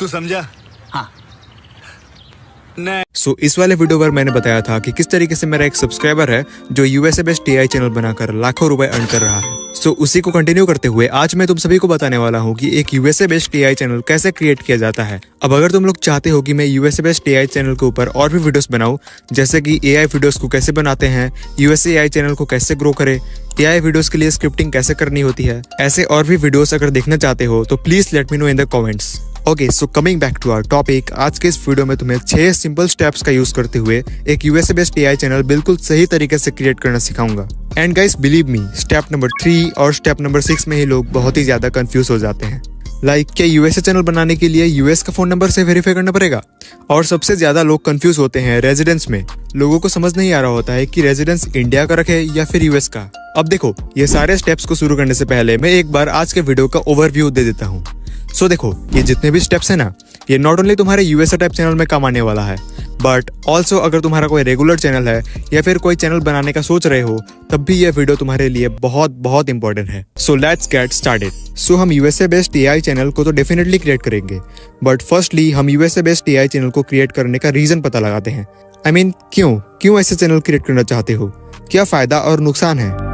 तू समझा? हाँ। सो इस वाले वीडियो पर मैंने बताया था कि किस तरीके से मेरा एक सब्सक्राइबर है जो यूएसए बेस्ड एआई चैनल बनाकर लाखों रुपए अर्न कर रहा है। सो उसी को कंटिन्यू करते हुए आज मैं तुम सभी को बताने वाला हूँ कि एक यूएसए बेस्ड एआई चैनल कैसे क्रिएट किया जाता है। अब अगर तुम लोग चाहते हो कि मैं यूएसए बेस्ड एआई चैनल के ऊपर और भी वीडियोस बनाऊं, जैसे कि एआई वीडियोस को कैसे बनाते हैं, यूएसए एआई चैनल को कैसे ग्रो करे, एआई वीडियोस के लिए स्क्रिप्टिंग कैसे करनी होती है, ऐसे और भी वीडियोस अगर देखना चाहते हो तो please let me know in the comments. Okay, so coming back to our topic, आज के इस वीडियो में तुम्हें 6 सिंपल स्टेप्स का यूज करते हुए एक यूएसए बेस्ड एआई चैनल बिल्कुल सही तरीके से क्रिएट करना सिखाऊंगा। And guys believe me, step number 3 और स्टेप नंबर 6 में ही लोग बहुत ही ज्यादा कंफ्यूज हो जाते हैं। क्या यूएसए चैनल बनाने के लिए यूएस का फोन नंबर से वेरीफाई करना पड़ेगा? और सबसे ज्यादा लोग कंफ्यूज होते हैं रेजिडेंस में। लोगों को समझ नहीं आ रहा होता है कि रेजिडेंस इंडिया का रखे या फिर यूएस का। अब देखो, ये सारे स्टेप्स को शुरू करने से पहले मैं एक बार आज के वीडियो का ओवरव्यू दे देता हूँ। सो देखो, ये जितने भी स्टेप्स है ना, ये नॉट ओनली तुम्हारे यूएसए टाइप चैनल में काम आने वाला है, बट ऑल्सो अगर तुम्हारा कोई रेगुलर चैनल है या फिर कोई चैनल बनाने का सोच रहे हो, तब भी ये वीडियो तुम्हारे लिए बहुत बहुत इंपॉर्टेंट है। So let's get started. So हम यूएसए बेस्ड एआई चैनल को तो डेफिनेटली क्रिएट करेंगे, बट फर्स्टली हम यूएसए बेस्ड एआई चैनल को क्रिएट करने का रीजन पता लगाते हैं। आई मीन क्यों ऐसे चैनल क्रिएट करना चाहते हो, क्या फायदा और नुकसान है।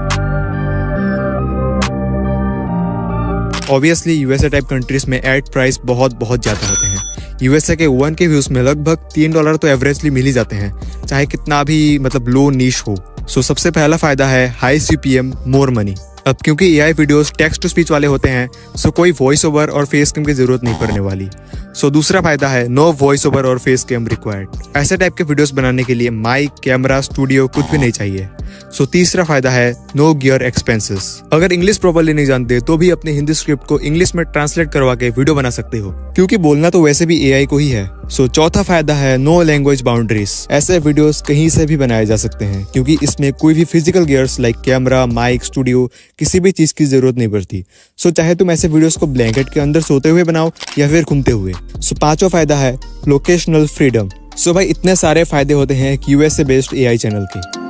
ऑब्वियसली यूएसए टाइप कंट्रीज में एड प्राइस बहुत ज्यादा होते हैं। यूएसए के 1K व्यूज में लगभग $3 तो एवरेजली मिल ही जाते हैं, चाहे कितना भी लो नीश हो। सो सबसे पहला फायदा है हाई CPM मोर मनी। अब क्योंकि AI videos text to speech वाले होते हैं, सो कोई वॉइस ओवर और फेस कैम की जरूरत नहीं पड़ने वाली। सो दूसरा फायदा है नो वॉइस ओवर और फेस कैम रिक्वायर्ड। ऐसे टाइप के वीडियोस बनाने के लिए माइक, कैमरा, स्टूडियो कुछ भी नहीं चाहिए। सो तीसरा फायदा है नो गियर एक्सपेंसेस। अगर इंग्लिश प्रॉपर्ली नहीं जानते तो भी अपने हिंदी स्क्रिप्ट को इंग्लिश में ट्रांसलेट करवा के वीडियो बना सकते हो, क्योंकि बोलना तो वैसे भी एआई को ही है। सो चौथा फायदा है नो लैंग्वेज बाउंड्रीज। ऐसे वीडियोस कहीं से भी बनाए जा सकते हैं, क्योंकि इसमें कोई भी physical gears like camera, mic, studio किसी भी चीज की जरूरत नहीं पड़ती। सो चाहे तुम ऐसे वीडियोस को ब्लैंकेट के अंदर सोते हुए बनाओ या फिर घूमते हुए। सो पांचवा फायदा है लोकेशनल फ्रीडम। सो भाई इतने सारे फायदे होते हैं यूएसए बेस्ड एआई चैनल के।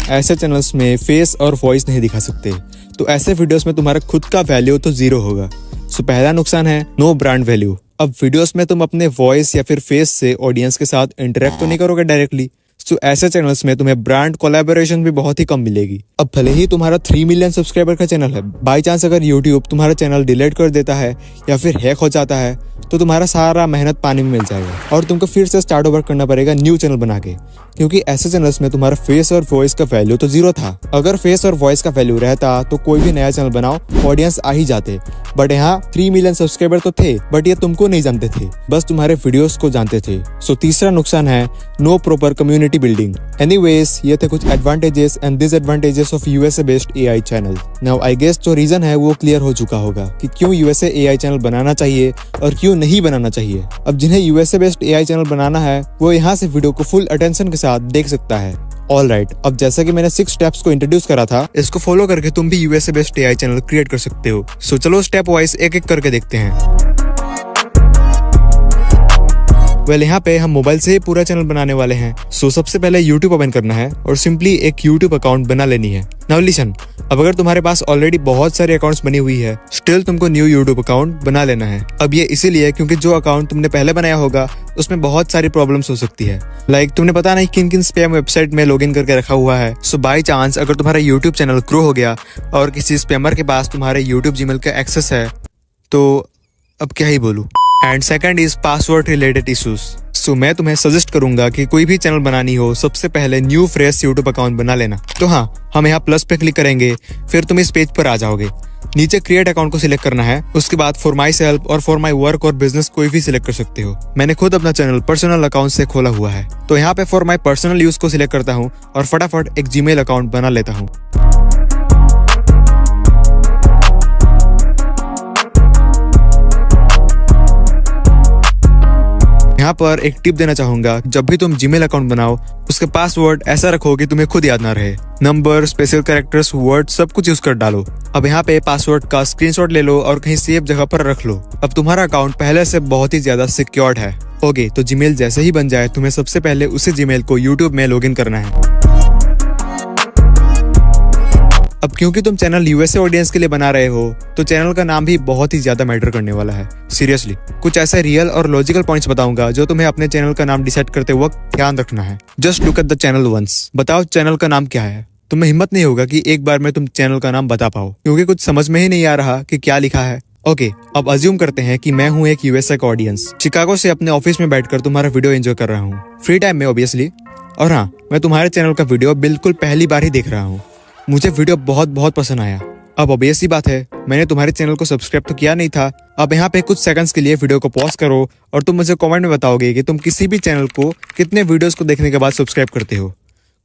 ऐसे चैनल्स में फेस और वॉइस नहीं दिखा सकते, तो ऐसे वीडियोस में तुम्हारा खुद का वैल्यू तो जीरो होगा। सो पहला नुकसान है नो ब्रांड वैल्यू। अब वीडियोस में तुम अपने वॉइस या फिर फेस से ऑडियंस के साथ इंटरेक्ट तो नहीं करोगे डायरेक्टली, तो ऐसे चैनल्स में तुम्हें ब्रांड कोलैबोरेशन भी बहुत ही कम मिलेगी। अब भले ही तुम्हारा 3 मिलियन सब्सक्राइबर का चैनल है, बाई चांस अगर यूट्यूब तुम्हारा चैनल डिलीट कर देता है या फिर हैक हो जाता है, तो तुम्हारा सारा मेहनत पानी में मिल जाएगा और तुमको फिर से स्टार्ट ओवर करना पड़ेगा न्यू चैनल बना के, क्योंकि ऐसे चैनल्स में तुम्हारा फेस और वॉइस का वैल्यू तो जीरो था। अगर फेस और वॉइस का वैल्यू रहता तो कोई भी नया चैनल बनाओ, ऑडियंस आ ही जाते। बट यहाँ 3 मिलियन सब्सक्राइबर तो थे, बट ये तुमको नहीं जानते थे, बस तुम्हारे वीडियोस को जानते थे। सो तीसरा नुकसान है no proper community building. Anyways, ये थे कुछ advantages and disadvantages of USA based AI channel. Now I guess जो रीजन है वो क्लियर हो चुका होगा कि क्यों यूएसए एआई चैनल बनाना चाहिए और क्यों नहीं बनाना चाहिए। अब जिन्हें यूएसए बेस्ड एआई चैनल बनाना है वो यहाँ से वीडियो को फुल अटेंशन के साथ देख सकता है। ऑलराइट, अब जैसा कि मैंने 6 स्टेप्स को इंट्रोड्यूस करा था, इसको फॉलो करके तुम भी USA based AI channel create कर सकते हो। सो चलो स्टेप वाइज एक एक करके देखते हैं। यहाँ पे हम मोबाइल से ही पूरा चैनल बनाने वाले हैं। सो सबसे पहले YouTube ओपन करना है और सिंपली एक YouTube अकाउंट बना लेनी है। नाउ लिसन, अब अगर तुम्हारे पास ऑलरेडी बहुत सारे अकाउंट्स बनी हुई है, स्टिल तुमको न्यू YouTube अकाउंट बना लेना है। अब ये इसीलिए क्योंकि जो अकाउंट तुमने पहले बनाया होगा उसमें बहुत सारी प्रॉब्लम्स हो सकती है। तुमने पता नहीं किन किन स्पैम वेबसाइट में लॉगिन करके रखा हुआ है। सो बाई चांस अगर तुम्हारा YouTube चैनल ग्रो हो गया और किसी स्पैमर के पास तुम्हारे YouTube Gmail का एक्सेस है, तो अब क्या ही बोलूं। And second is password related issues. So मैं तुम्हें सजेस्ट करूंगा कि कोई भी चैनल बनानी हो, सबसे पहले न्यू फ्रेश YouTube अकाउंट बना लेना। तो हाँ, हम यहाँ प्लस पे क्लिक करेंगे, फिर तुम इस पेज पर आ जाओगे। नीचे क्रिएट अकाउंट को सिलेक्ट करना है, उसके बाद फॉर माई सेल्फ और फॉर माई वर्क और बिजनेस कोई भी सिलेक्ट कर सकते हो। मैंने खुद अपना चैनल पर्सनल अकाउंट से खोला हुआ है, तो यहाँ पे फॉर माई पर्सनल यूज को सिलेक्ट करता हूँ और फटाफट एक Gmail अकाउंट बना लेता हूँ। यहाँ पर एक टिप देना चाहूंगा, जब भी तुम Gmail अकाउंट बनाओ उसके पासवर्ड ऐसा रखो कि तुम्हें खुद याद ना रहे। नंबर, स्पेशल कैरेक्टर्स, वर्ड सब कुछ यूज कर डालो। अब यहाँ पे पासवर्ड का स्क्रीनशॉट ले लो और कहीं सेफ जगह पर रख लो। अब तुम्हारा अकाउंट पहले से बहुत ही ज्यादा सिक्योर्ड है। ओके, तो Gmail जैसे ही बन जाए तुम्हें सबसे पहले उसी Gmail को YouTube में लॉगिन करना है। अब क्योंकि तुम चैनल यूएसए ऑडियंस के लिए बना रहे हो तो चैनल का नाम भी बहुत ही ज्यादा मैटर करने वाला है। सीरियसली कुछ ऐसे रियल और लॉजिकल पॉइंट्स बताऊंगा जो तुम्हें अपने चैनल का नाम डिसाइड करते वक्त ध्यान रखना है। Just look at the channel once. बताओ चैनल का नाम क्या है। तुम्हें हिम्मत नहीं होगा कि एक बार में तुम चैनल का नाम बता पाओ क्योंकि कुछ समझ में ही नहीं आ रहा कि क्या लिखा है। ओके, अब अज्यूम करते हैं कि मैं हूँ एक यूएसए का ऑडियंस, शिकागो से अपने ऑफिस में बैठकर तुम्हारा वीडियो एंजॉय कर रहा हूँ, फ्री टाइम में ऑब्वियसली। और हाँ, मैं तुम्हारे चैनल का वीडियो बिल्कुल पहली बार ही देख रहा हूँ। मुझे वीडियो बहुत बहुत पसंद आया। अब ऑब्वियस सी बात है, मैंने तुम्हारे चैनल को सब्सक्राइब तो किया नहीं था। अब यहाँ पे कुछ सेकंड्स के लिए वीडियो को पॉज करो और तुम मुझे कमेंट में बताओगे कि तुम किसी भी चैनल को कितने वीडियोस को देखने के बाद सब्सक्राइब करते हो।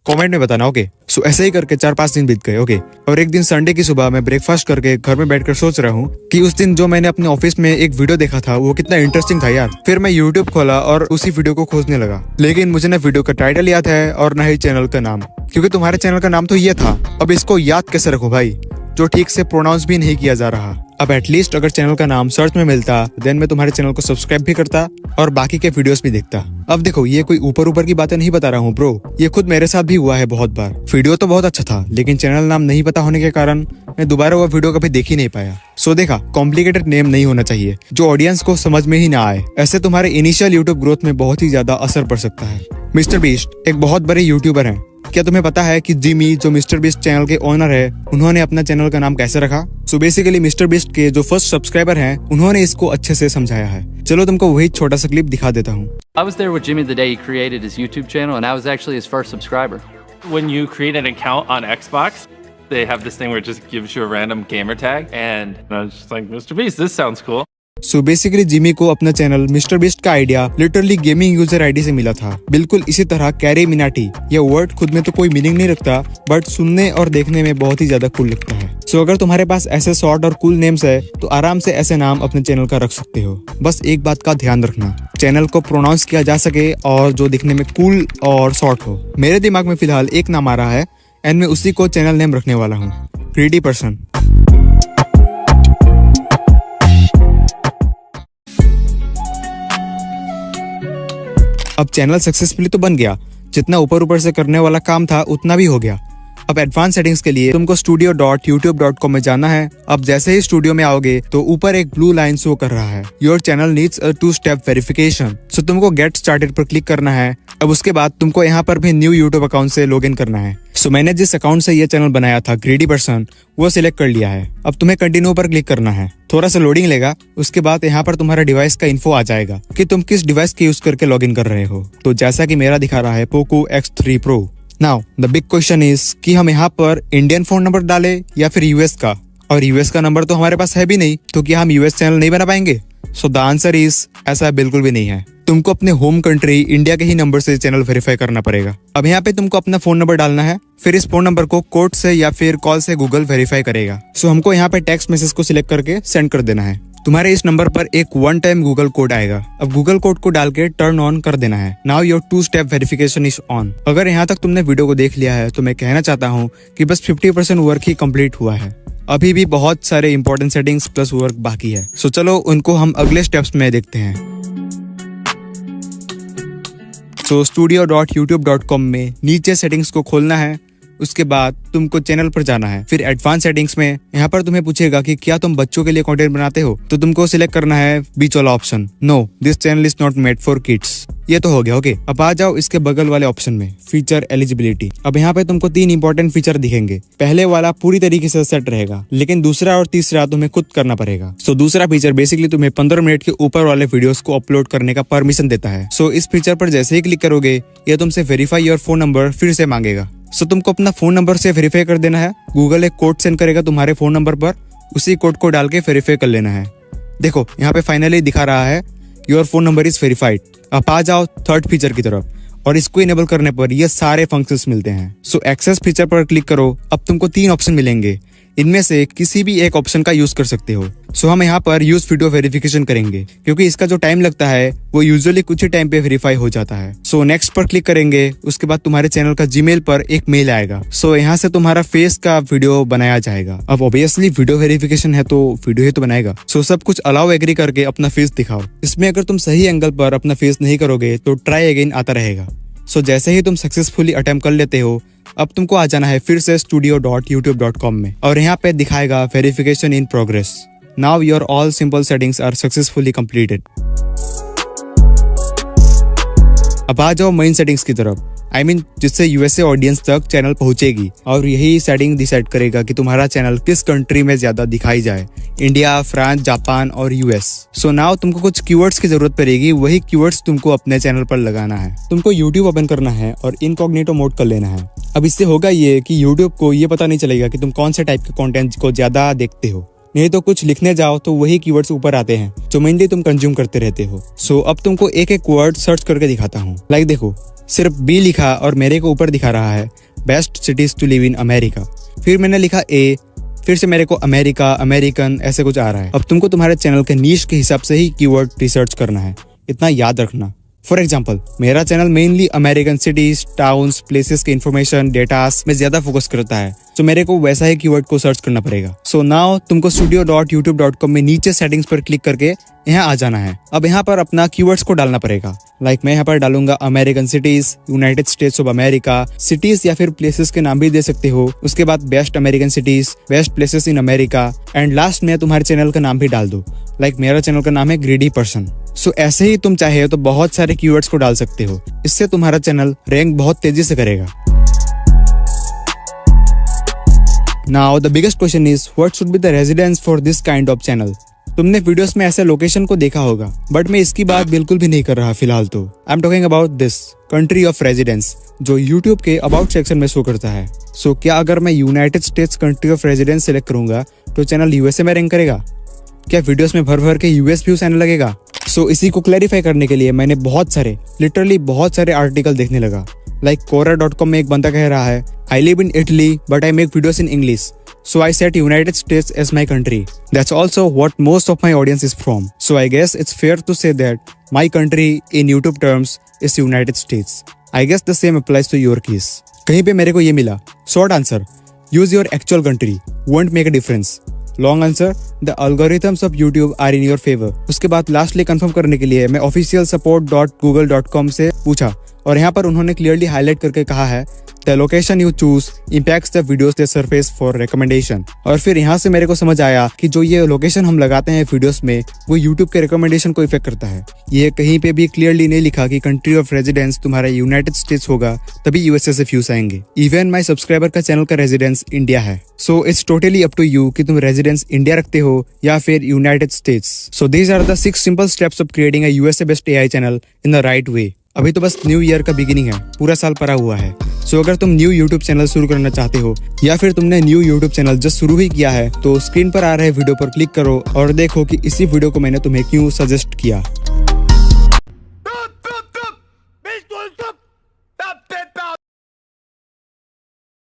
कमेंट में बताना। ओके, सो ऐसे ही करके 4-5 दिन बीत गए। ओके, और एक दिन संडे की सुबह मैं ब्रेकफास्ट करके घर में बैठकर सोच रहा हूँ कि उस दिन जो मैंने अपने ऑफिस में एक वीडियो देखा था वो कितना इंटरेस्टिंग था यार। फिर मैं यूट्यूब खोला और उसी वीडियो को खोजने लगा, लेकिन मुझे ना वीडियो का टाइटल याद है और ना ही चैनल का नाम, क्योंकि तुम्हारे चैनल का नाम तो ये था। अब इसको याद कैसे रखूं भाई, जो ठीक से प्रोनाउंस भी नहीं किया जा रहा। अब एटलीस्ट अगर चैनल का नाम सर्च में मिलता देन मैं तुम्हारे चैनल को सब्सक्राइब भी करता और बाकी के वीडियोस भी देखता। अब देखो, ये कोई ऊपर की बातें नहीं बता रहा हूँ ब्रो, ये खुद मेरे साथ भी हुआ है बहुत बार। वीडियो तो बहुत अच्छा था लेकिन चैनल नाम नहीं पता होने के कारण मैं दोबारा वो वीडियो कभी देख ही नहीं पाया। सो देखा, कॉम्प्लिकेटेड नेम नहीं होना चाहिए जो ऑडियंस को समझ में ही ना आए। ऐसे तुम्हारे इनिशियल यूट्यूब ग्रोथ में बहुत ही ज्यादा असर पड़ सकता है। मिस्टर बीस्ट एक बहुत बड़े यूट्यूबर हैं। क्या तुम्हें पता है कि जिमी जो मिस्टर बीस्ट चैनल के ओनर है, उन्होंने अपना चैनल का नाम कैसे रखा? सो बेसिकली मिस्टर बीस्ट के जो फर्स्ट सब्सक्राइबर हैं, उन्होंने इसको अच्छे से समझाया है। चलो तुमको वही छोटा सा क्लिप दिखा देता हूँ। I was there with Jimmy the day he created his YouTube channel, and I was actually his first subscriber. When you create an account on Xbox, they have this thing where it just gives you a random gamer tag, and I was just like, Mr. Beast, this sounds cool. So basically Jimmy को अपना channel mister beast का idea literally gaming user ID से मिला था। बिल्कुल इसी तरह carry Minati, ये वर्ड खुद में तो कोई मीनिंग नहीं रखता बट सुनने और देखने में बहुत ही ज्यादा कूल लगता है। सो अगर तुम्हारे पास ऐसे शॉर्ट और कूल नेम्स है तो आराम से ऐसे नाम अपने चैनल का रख सकते हो। बस एक बात का ध्यान रखना, चैनल को प्रोनाउंस किया जा सके और जो दिखने में कूल और शॉर्ट हो। मेरे दिमाग में फिलहाल एक नाम आ रहा है एंड मैं उसी को चैनल नेम रखने वाला हूँ, ग्रीडी पर्सन। अब चैनल सक्सेसफुली तो बन गया, जितना ऊपर से करने वाला काम था उतना भी हो गया। अब एडवांस सेटिंग्स के लिए तुमको studio.youtube.com में जाना है। अब जैसे ही स्टूडियो में आओगे तो ऊपर एक ब्लू लाइन शो कर रहा है, your channel needs a 2-step verification. So तुमको गेट स्टार्टेड पर क्लिक करना है। अब उसके बाद तुमको यहाँ पर भी न्यू यूट्यूब अकाउंट से लॉगिन करना है। सो मैंने जिस अकाउंट से ये चैनल बनाया था ग्रीडी पर्सन, वो सिलेक्ट कर लिया है। अब तुम्हें कंटिन्यू पर क्लिक करना है। थोड़ा सा लोडिंग लेगा, उसके बाद यहाँ पर तुम्हारा डिवाइस का इन्फो आ जाएगा कि तुम किस डिवाइस के यूज करके लॉगिन कर रहे हो। तो जैसा कि मेरा दिखा रहा है Poco X3 Pro। Now the big question is कि हम यहाँ पर इंडियन फोन नंबर डाले या फिर यूएस का, और यूएस का नंबर तो हमारे पास है भी नहीं, तो क्या हम यूएस चैनल नहीं बना पाएंगे? सो द आंसर इज ऐसा बिल्कुल भी नहीं है। तुमको अपने होम कंट्री इंडिया के ही नंबर से चैनल वेरीफाई करना पड़ेगा। अब यहाँ पे तुमको अपना फोन नंबर डालना है, फिर इस फोन नंबर को कोड से या फिर कॉल से गूगल वेरीफाई करेगा। सो हमको यहाँ पे टेक्स्ट मैसेज को सिलेक्ट करके सेंड कर देना है। तुम्हारे इस नंबर पर एक 1 टाइम गूगल कोड आएगा। अब गूगल कोड को डाल के टर्न ऑन कर देना है। Now your 2-step verification is on. अगर यहाँ तक तुमने वीडियो को देख लिया है तो मैं कहना चाहता हूँ कि बस 50% वर्क ही कंप्लीट हुआ है। अभी भी बहुत सारे इंपॉर्टेंट सेटिंग्स प्लस वर्क बाकी है। सो चलो उनको हम अगले स्टेप्स में देखते हैं। सो studio.youtube.com में नीचे सेटिंग्स को खोलना है। उसके बाद तुमको चैनल पर जाना है, फिर एडवांस सेटिंग्स में यहाँ पर तुम्हें पूछेगा कि क्या तुम बच्चों के लिए कंटेंट बनाते हो, तो तुमको सिलेक्ट करना है बीच वाला option, no this channel is not made for kids. ये तो हो गया। ओके, अब आ जाओ इसके बगल वाले ऑप्शन में, फीचर एलिजिबिलिटी। अब यहाँ पे तुमको 3 इंपॉर्टेंट फीचर दिखेंगे। पहले वाला पूरी तरीके से सेट रहेगा, लेकिन दूसरा और तीसरा तुम्हें खुद करना पड़ेगा। सो दूसरा फीचर बेसिकली तुम्हें 15 मिनट के ऊपर वाले वीडियोस को अपलोड करने का परमिशन देता है। सो इस फीचर पर जैसे ही क्लिक करोगे ये तुमसे वेरीफाई योर फोन नंबर फिर से मांगेगा। सो तुमको अपना फोन नंबर से वेरीफाई कर देना है। गूगल एक कोड सेंड करेगा तुम्हारे फोन नंबर पर, उसी कोड को डाल के वेरीफाई कर लेना है। देखो यहाँ पे फाइनली दिखा रहा है your phone number is verified. अब आ जाओ थर्ड फीचर की तरफ, और इसको इनेबल करने पर ये सारे फंक्शंस मिलते हैं। सो एक्सेस फीचर पर क्लिक करो। अब तुमको 3 ऑप्शन मिलेंगे, इनमें से किसी भी एक ऑप्शन का यूज कर सकते हो। सो हम यहाँ पर यूज वीडियो वेरिफिकेशन करेंगे, क्योंकि इसका जो टाइम लगता है वो यूजुअली कुछ ही टाइम पे वेरीफाई हो जाता है। सो नेक्स्ट पर क्लिक करेंगे। उसके बाद तुम्हारे चैनल का जीमेल पर एक मेल आएगा। सो यहाँ से तुम्हारा फेस का वीडियो बनाया जाएगा। अब ऑब्वियसली वीडियो वेरिफिकेशन है तो वीडियो ही तो बनाएगा। सो सब कुछ अलाउ एग्री करके अपना फेस दिखाओ। इसमें अगर तुम सही एंगल पर अपना फेस नहीं करोगे तो ट्राई अगेन आता रहेगा। सो जैसे ही तुम सक्सेसफुली अटेम्प्ट कर लेते हो अब तुमको आ जाना है फिर से studio.youtube.com में और यहाँ पे दिखाएगा verification in progress. Now your all simple settings are successfully completed. अब आ जाओ मेन सेटिंग्स की तरफ, I mean, जिससे यूएसए ऑडियंस तक चैनल पहुंचेगी और यही सेटिंग डिसाइड करेगा कि तुम्हारा चैनल किस कंट्री में ज्यादा दिखाई जाए, इंडिया, फ्रांस, जापान और यूएस। सो नाउ तुमको कुछ कीवर्ड्स की जरूरत पड़ेगी, वही कीवर्ड्स तुमको अपने चैनल पर लगाना है। तुमको यूट्यूब ओपन करना है और इनकॉग्निटो मोड कर लेना है। अब इससे होगा ये कि यूट्यूब को ये पता नहीं चलेगा कि तुम कौन से टाइप के कंटेंट को ज्यादा देखते हो, नहीं तो कुछ लिखने जाओ तो वही कीवर्ड्स ऊपर आते हैं जो मेनली तुम कंज्यूम करते रहते हो। सो अब तुमको एक एक वर्ड सर्च करके दिखाता हूँ। लाइक देखो, सिर्फ बी लिखा और मेरे को ऊपर दिखा रहा है best cities to live in America. फिर मैंने लिखा ए, फिर से मेरे को अमेरिका, अमेरिकन ऐसे कुछ आ रहा है। अब तुमको तुम्हारे चैनल के नीश के हिसाब से ही कीवर्ड रिसर्च करना है, इतना याद रखना। फॉर एग्जाम्पल, मेरा channel mainly American cities, towns, places के इन्फॉर्मेशन, डेटास में ज्यादा फोकस करता है, तो मेरे को वैसा ही कीवर्ड को सर्च करना पड़ेगा। सो नाउ तुमको studio.youtube.com में नीचे सेटिंग्स पर क्लिक करके यहाँ आ जाना है। अब यहाँ पर अपना कीवर्ड्स को डालना पड़ेगा। लाइक मैं यहाँ पर डालूंगा American cities, United states of America, cities या फिर प्लेसेस के नाम भी दे सकते हो। उसके बाद best American cities, best places in America and last में तुम्हारे चैनल का नाम भी डाल दो। लाइक मेरा चैनल का नाम है ग्रीडी पर्सन। सो ऐसे ही तुम चाहे तो बहुत सारे कीवर्ड्स को डाल सकते हो, इससे तुम्हारा चैनल रैंक बहुत तेजी से करेगा। Now the biggest question is what should be the residence for this kind of channel? तुमने वीडियोस में ऐसे लोकेशन को देखा होगा, बट मैं इसकी बात बिल्कुल भी नहीं कर रहा फिलहाल। तो I am talking about this country of residence जो यूट्यूब के अबाउट सेक्शन में शो करता है। सो क्या अगर मैं United states country of residence select करूंगा तो चैनल यूएसए में रैंक करेगा? क्या वीडियोस में भर भर के यूएस व्यूज आने लगेगा? सो इसी को क्लैरिफाई करने के लिए मैंने लिटरली बहुत सारे आर्टिकल देखने लगा। लाइक Quora.com में एक बंदा कह रहा है, I live in Italy but I make videos in English. So I set United States as my country. That's also what most of my audience is from. So I guess it's fair to say that my country in YouTube terms is United States. I guess the same applies to your case. कहीं पे मेरे को ये मिला, short answer, use your actual country, won't make a difference. Long answer, the algorithms of YouTube are in your favor. उसके बाद lastly confirm करने के लिए मैं officialsupport.google.com से पूछा और यहाँ पर उन्होंने क्लियरली हाईलाइट करके कहा है the location you choose impacts the videos they surface for recommendation. और फिर यहाँ से मेरे को समझ आया कि जो ये लोकेशन हम लगाते हैं वीडियोस में वो यूट्यूब के रिकमेंडेशन को इफेक्ट करता है। ये कहीं पे भी क्लियरली नहीं लिखा कि कंट्री ऑफ रेजिडेंस तुम्हारा यूनाइटेड स्टेट्स होगा तभी यूएसए से व्यूज आएंगे। इवन माई सब्सक्राइबर का चैनल का रेजिडेंस इंडिया है। So it's totally up to you कि तुम रेजिडेंस इंडिया रखते हो या फिर United States. So these are the 6 simple steps of creating a USA based AI channel in the right way. अभी तो बस न्यू ईयर का बिगिनिंग है, पूरा साल पड़ा हुआ है। सो अगर तुम न्यू यूट्यूब चैनल शुरू करना चाहते हो या फिर तुमने न्यू यूट्यूब चैनल जस्ट शुरू ही किया है तो स्क्रीन पर आ रहे वीडियो पर क्लिक करो और देखो कि इसी वीडियो को मैंने तुम्हें क्यों सजेस्ट किया।